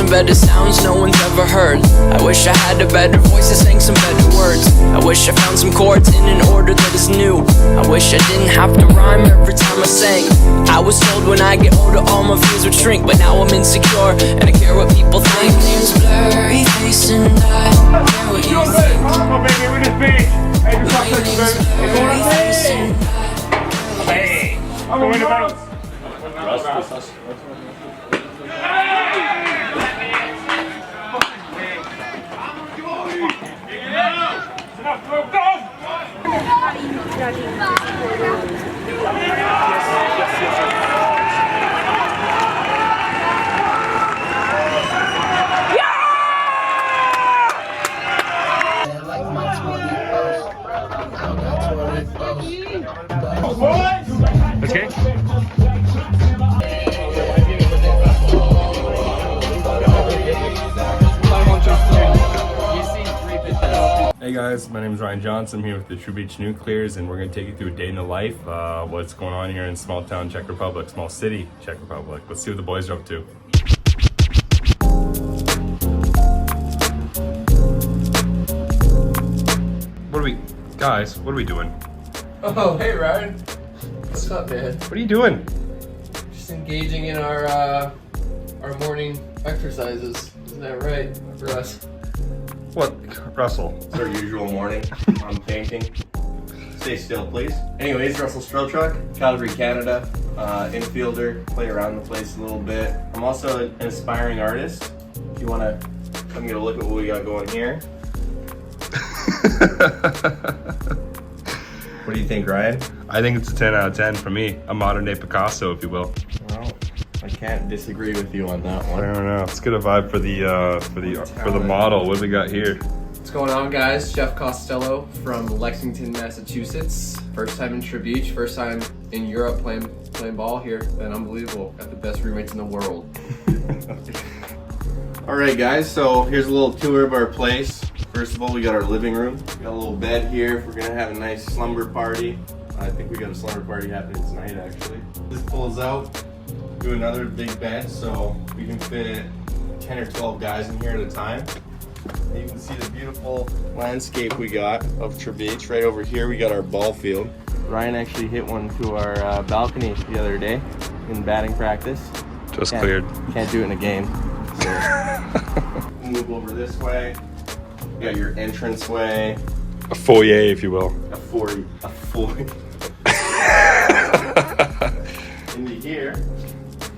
making better sounds no one's ever heard. I wish I had a better voice that sang some better words. I wish I found some chords in an order that is new. I wish I didn't have to rhyme every time I sang. I was told when I get older all my fears would shrink, but now I'm insecure and I care what people think. My name's Blurry Face and I care what you think. Oh baby, we're just beach. Hey, My name's Blurry Face and hey, I'm going to bounce. Okay. Hey guys, my name is Ryan Johnson. I'm here with the Třebíč Nuclears, and we're going to take you through a day in the life, what's going on here in small town Czech Republic, small city Czech Republic. Let's see what the boys are up to. What are we doing? Oh, hey Ryan. What's up, man? What are you doing? Just engaging in our morning exercises. Isn't that right, Russ? What, Russell? It's our usual morning. I'm painting. Stay still, please. Anyways, Russ Strilchuk, Calgary, Canada. Infielder, play around the place a little bit. I'm also an aspiring artist. If you want to come get a look at what we got going here. What do you think, Ryan? I think it's a 10 out of 10 for me. A modern day Picasso, if you will. Well, I can't disagree with you on that one. I don't know. Let's get a vibe for the model. What do we got here? What's going on, guys? Chef Costello from Lexington, Massachusetts. First time in Trebic, first time in Europe playing ball here. Been unbelievable. Got the best roommates in the world. All right, guys. So here's a little tour of our place. First of all, we got our living room. We got a little bed here if we're gonna have a nice slumber party. I think we got a slumber party happening tonight, actually. This pulls out to another big bed, so we can fit 10 or 12 guys in here at a time. And you can see the beautiful landscape we got of Třebíč. Right over here, we got our ball field. Ryan actually hit one to our balcony the other day in batting practice. Just cleared. Can't do it in a game. So we'll move over this way. You got your entranceway. A foyer, if you will. A foyer. Into here.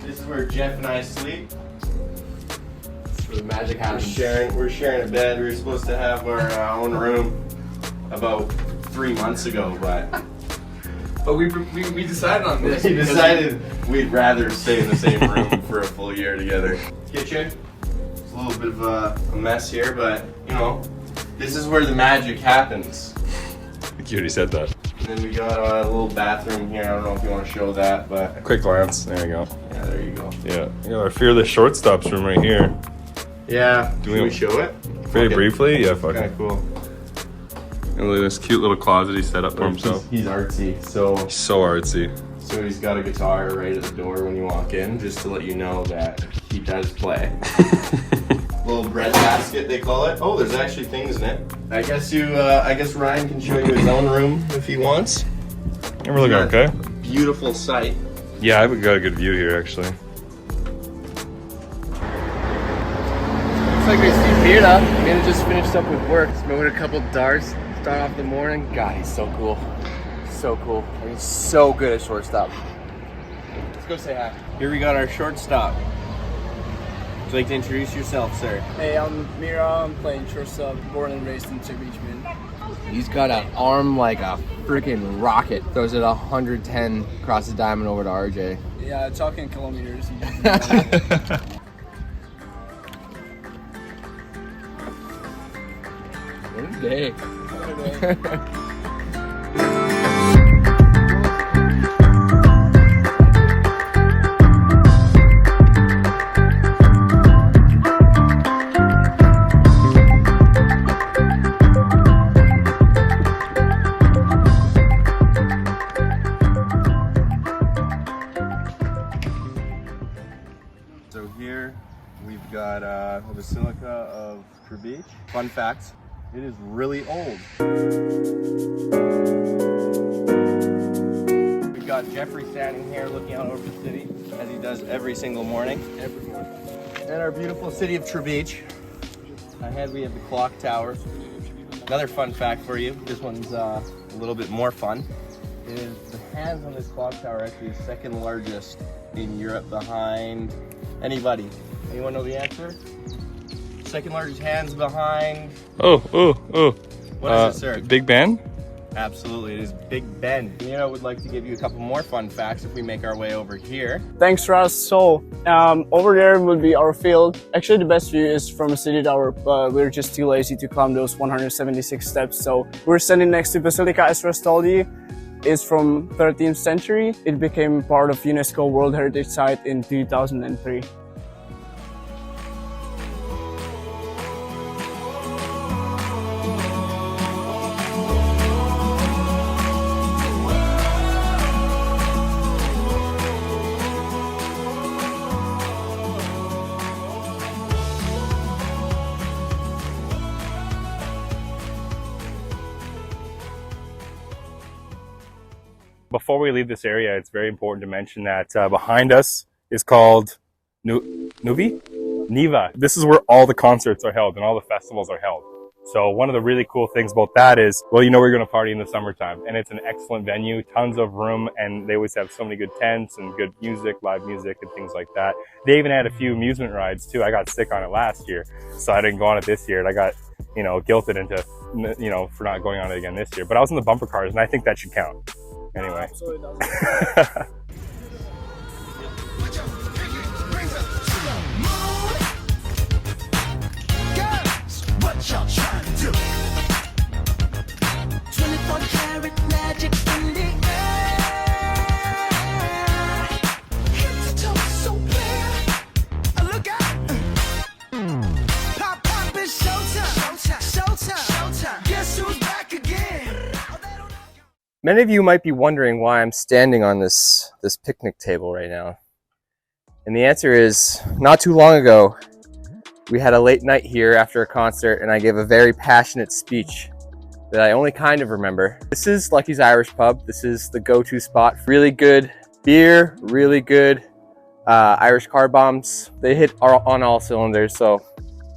This is where Jeff and I sleep. That's where the magic happens. We're sharing a bed. We were supposed to have our own room about 3 months ago, but we decided on this. we decided we'd rather stay in the same room for a full year together. Kitchen. It's a little bit of a mess here, but you know, this is where the magic happens. I think you already said that. And then we got a little bathroom here. I don't know if you want to show that, but Quick glance. There you go. yeah, there you go. Yeah. You got our fearless shortstop's room right here. Yeah. Do Can we- we show it? Very briefly. Yeah, fuck Kind it. of cool. And look at this cute little closet he set up for himself. He's artsy, so So artsy. he's got a guitar right at the door when you walk in, just to let you know that he does play. Little bread basket, they call it. Oh, there's actually things in it. I guess Ryan can show you his own room if he wants. And we're looking okay. Beautiful sight. Yeah, I've got a good view here actually. Looks like we see Mira. Mira just finished up with work. Smoking a couple darts. Start off the morning. God, he's so cool. So cool. And he's so good at shortstop. Let's go say hi. Here we got our shortstop. Would you like to introduce yourself, sir? Hey, I'm Mira. I'm playing shortstop, born and raised in Třebíč, man. He's got an arm like a freaking rocket. Throws it 110 across the diamond over to RJ. Yeah, talking kilometers. What a day. So here We've got the Basilica of Trebic. Fun fact, it is really old. We've got Jeffrey standing here looking out over the city, as he does every single morning. And our beautiful city of Třebíč. Ahead we have the clock tower. Another fun fact for you, this one's a little bit more fun, is the hands on this clock tower are actually the second largest in Europe behind anybody. Anyone know the answer? Second largest hands behind... What is it, sir? Big Ben? Absolutely, it is Big Ben. I would like to give you a couple more fun facts if we make our way over here. Thanks, Russ. So, over there will be our field. Actually, the best view is from a city tower, but we're just too lazy to climb those 176 steps. So, we're standing next to Basilica, as Russ told you. It's from 13th century. It became part of UNESCO World Heritage Site in 2003. Before we leave this area, it's very important to mention that behind us is called Niva. This is where all the concerts are held and all the festivals are held. So one of the really cool things about that is, well, you know we're going to party in the summertime, and it's an excellent venue, tons of room, and they always have so many good tents and good music, live music and things like that. They even had a few amusement rides too. I got sick on it last year, so I didn't go on it this year, and I got, guilted into, for not going on it again this year. But I was in the bumper cars, and I think that should count. Anyway. Absolutely doesn't. Many of you might be wondering why I'm standing on this picnic table right now. And the answer is, not too long ago, we had a late night here after a concert, and I gave a very passionate speech that I only kind of remember. This is Lucky's Irish Pub. This is the go-to spot. Really good beer, really good Irish car bombs. They hit on all cylinders, so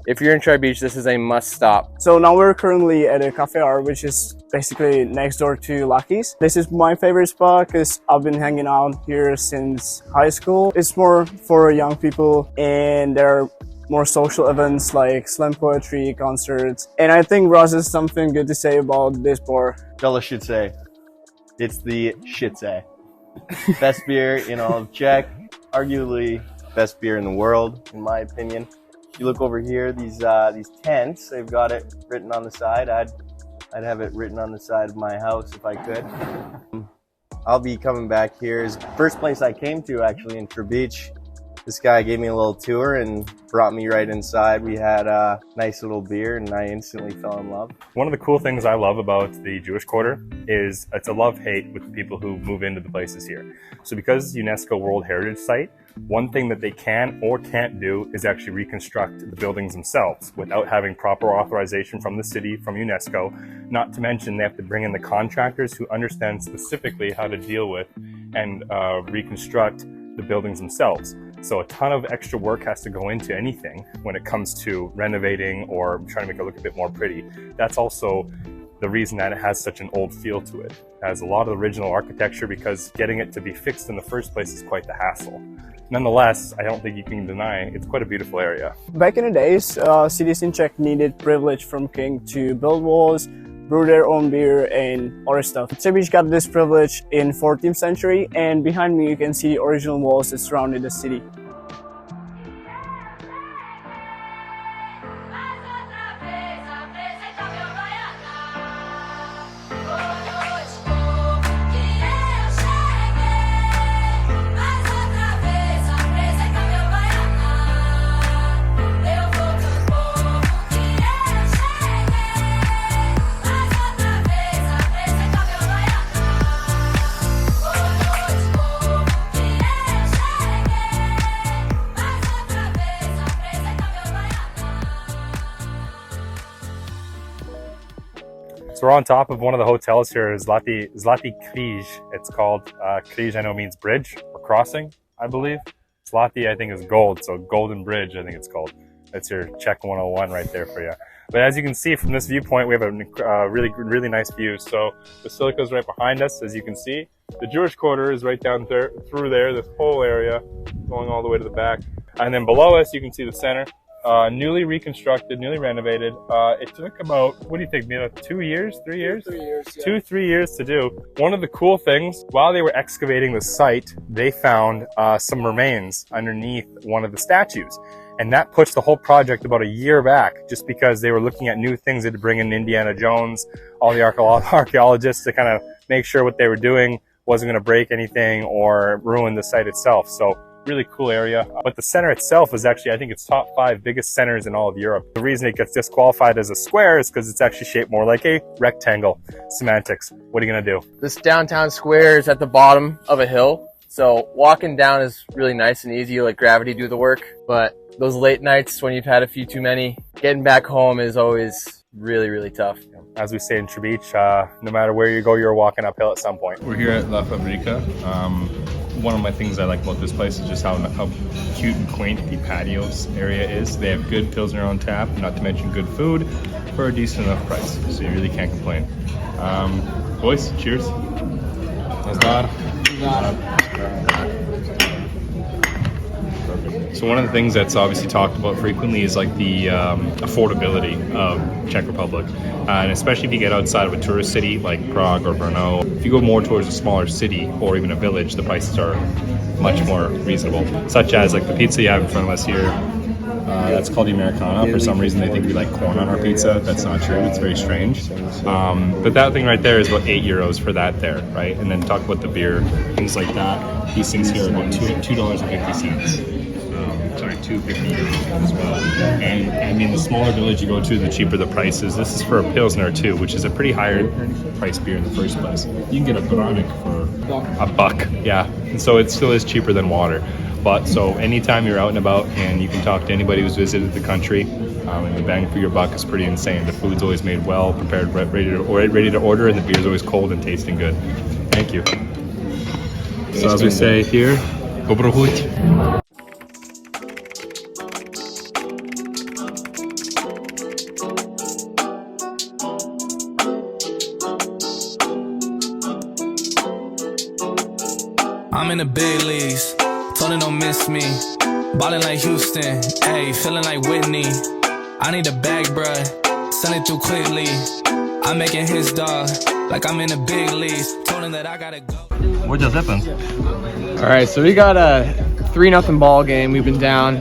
if you're in Třebíč, this is a must stop. So now we're currently at a cafe art, which is basically next door to Lucky's. This is my favorite spot because I've been hanging out here since high school. It's more for young people, and there are more social events like slam poetry, concerts. And I think Russ has something good to say about this bar. Fella should say, it's the shit say. Best beer in all of Czech, arguably best beer in the world, in my opinion. You look over here, these tents, they've got it written on the side. I'd have it written on the side of my house if I could. I'll be coming back here. It's the first place I came to actually in Třebíč. This guy gave me a little tour and brought me right inside. We had a nice little beer and I instantly fell in love. One of the cool things I love about the Jewish Quarter is it's a love-hate with the people who move into the places here. So because it's UNESCO World Heritage Site, one thing that they can or can't do is actually reconstruct the buildings themselves without having proper authorization from the city, from UNESCO. Not to mention they have to bring in the contractors who understand specifically how to deal with and reconstruct the buildings themselves. So a ton of extra work has to go into anything when it comes to renovating or trying to make it look a bit more pretty. That's also the reason that it has such an old feel to it. It has a lot of original architecture because getting it to be fixed in the first place is quite the hassle. Nonetheless, I don't think you can deny it's quite a beautiful area. Back in the days, cities in Czech needed privilege from king to build walls, brew their own beer, and other stuff. Třebíč got this privilege in 14th century, and behind me you can see the original walls that surrounded the city. So we're on top of one of the hotels here, Zlatý Kříž. It's called, Kříž I know means bridge or crossing, I believe. Zlatý I think is gold, so Golden Bridge I think it's called. That's your Czech 101 right there for you. But as you can see from this viewpoint, we have a really nice view. So Basilica is right behind us, as you can see. The Jewish quarter is right down there, through there, this whole area, going all the way to the back. And then below us, you can see the center. Newly reconstructed, newly renovated. It took about, what do you think, Mira, 2 years, 3 years? 3 years, yeah. 2-3 years to do. One of the cool things, while they were excavating the site, they found some remains underneath one of the statues. And that pushed the whole project about a year back, just because they were looking at new things. They had to bring in Indiana Jones, all the archaeologists to kind of make sure what they were doing wasn't going to break anything or ruin the site itself. So really cool area. But the center itself is actually, I think it's top 5 biggest centers in all of Europe. The reason it gets disqualified as a square is because it's actually shaped more like a rectangle. Semantics. What are you going to do? This downtown square is at the bottom of a hill. So walking down is really nice and easy, you let gravity do the work. But those late nights when you've had a few too many, getting back home is always really tough. As we say in Třebíč, no matter where you go, you're walking uphill at some point. We're here at La Fabrica. One of my things I like about this place is just how cute and quaint the patios area is. They have good Pilsner on tap, not to mention good food for a decent enough price. So you really can't complain. Boys, cheers. So one of the things that's obviously talked about frequently is like the affordability of Czech Republic, and especially if you get outside of a tourist city like Prague or Brno. If you go more towards a smaller city or even a village, the prices are much more reasonable. Such as like the pizza you have in front of us here. That's called the Americana. For some reason they think we like corn on our pizza. That's not true. It's very strange. But that thing right there is about €8 for that there, right? And then talk about the beer, things like that. These things here are about $2.50. Sorry, €2.50 as well. And I mean, the smaller village you go to, the cheaper the price is. This is for a Pilsner too, which is a pretty higher price beer in the first place. You can get a Bronic for $1, yeah. And so it still is cheaper than water. But so anytime you're out and about and you can talk to anybody who's visited the country, and the bang for your buck is pretty insane. The food's always made well, prepared, ready to order, and the beer's always cold and tasting good. Thank you. So as we say here, dobro chuť. I'm in the big leagues, told her don't miss me. Ballin' like Houston, ayy, feeling like Whitney. I need a bag, bruh, send it through quickly. I'm making his dog, like I'm in the big leagues. Told him that I gotta go. What just happened? All right, so we got a 3-0 ball game. We've been down,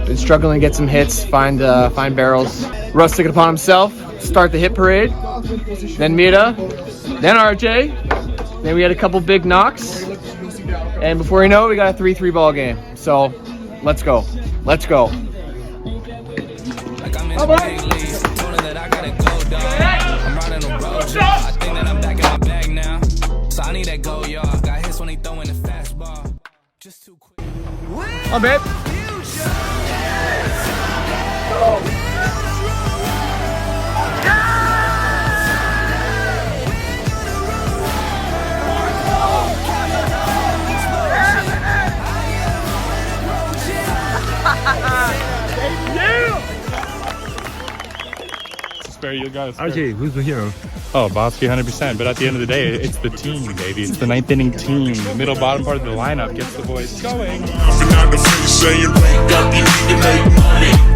been struggling to get some hits, find barrels. Russ took it upon himself, start the hit parade. Then Mira, then RJ. Then we had a couple big knocks. And before you know it, we got a 3-3 ball game. So, let's go. Let's go. Like I'm in the big leagues. Told her that I gotta go, dog. I'm riding a road trip. I think that I'm back in my bag now. So I need that go, y'all. Got hits when he throwing the fastball. Just too quick. Oh, babe. You guys. RJ, who's the hero? Oh, Bosky 100%. But at the end of the day, it's the team, baby. It's the 9th inning team. The middle bottom part of the lineup gets the boys going. Saying, wake up, you need to make money.